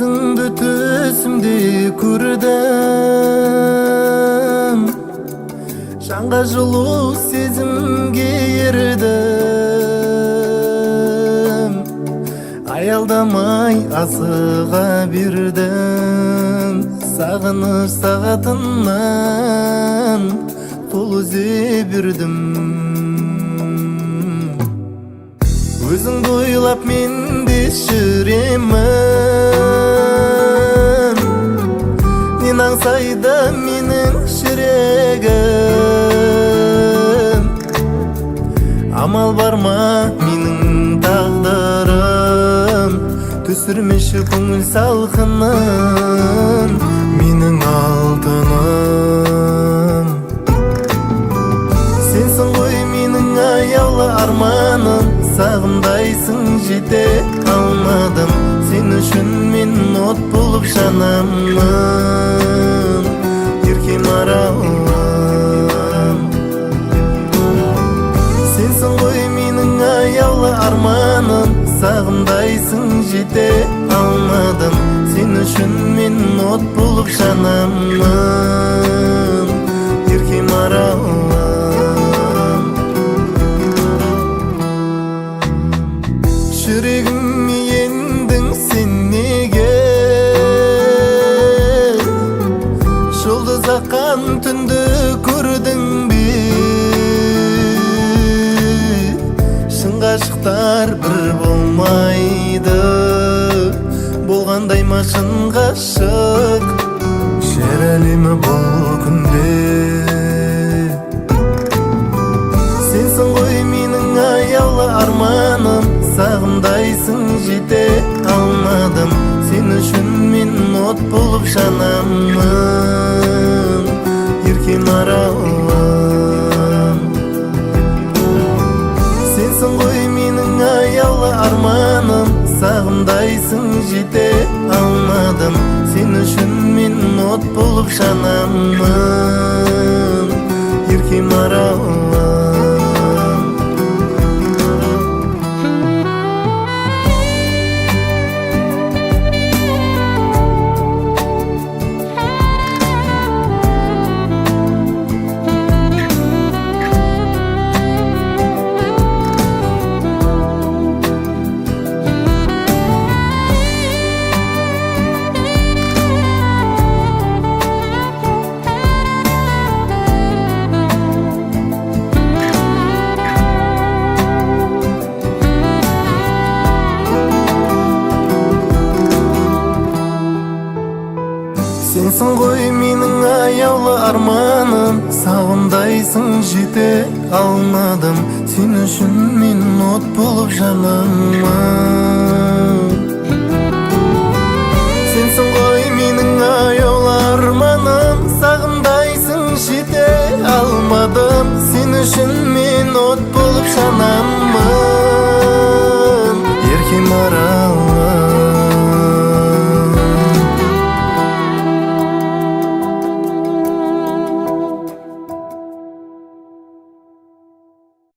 Өзіңді төсімде көрдім, жанға жылу сезімге ердім. Аялдамай асыға бердім, сағыныш сағатынан қол үзе бердім. Өзіңді ойлап мен де жүремін, нен аңсайды менің жүрегім. Амал бар ма менің тағдырым, түсірмеші көңіл салқынын менің алтыным. Сенсің ғой менің аяулы арманым, сағымдайсың жете алмадым. Сен үшін мен от болып жанамын, еркем аралым. Сенсің ғой менің аяулы арманым, сағымдайсың жете алмадым. Сен үшін мен от болып жанамын, еркем аралым. Жүрегіме ендің сен неге, жұлдыз аққан түнді көрдің бе? Шын ғашықтар бір болмайды, болғандай ма шын ғашық жер әлемі бұл күнде? Сенсің ғой менің аяулы арманым, сағымдайсың жете алмадым. Сен үшін мен от болып жанамын, еркем аралым. Сенсің ғой менің аяулы арманым, сағымдайсың жете алмадым. Сен үшін мен от болып жанамын, еркем аралым. Сенсің ғой менің аяулы арманым, сағымдайсың жете алмадым. Сен үшін мен от болып жанамын. Сенсің ғой менің аяулы арманым, сағымдайсың жете алмадым. Сен үшін мен от болып жанамын.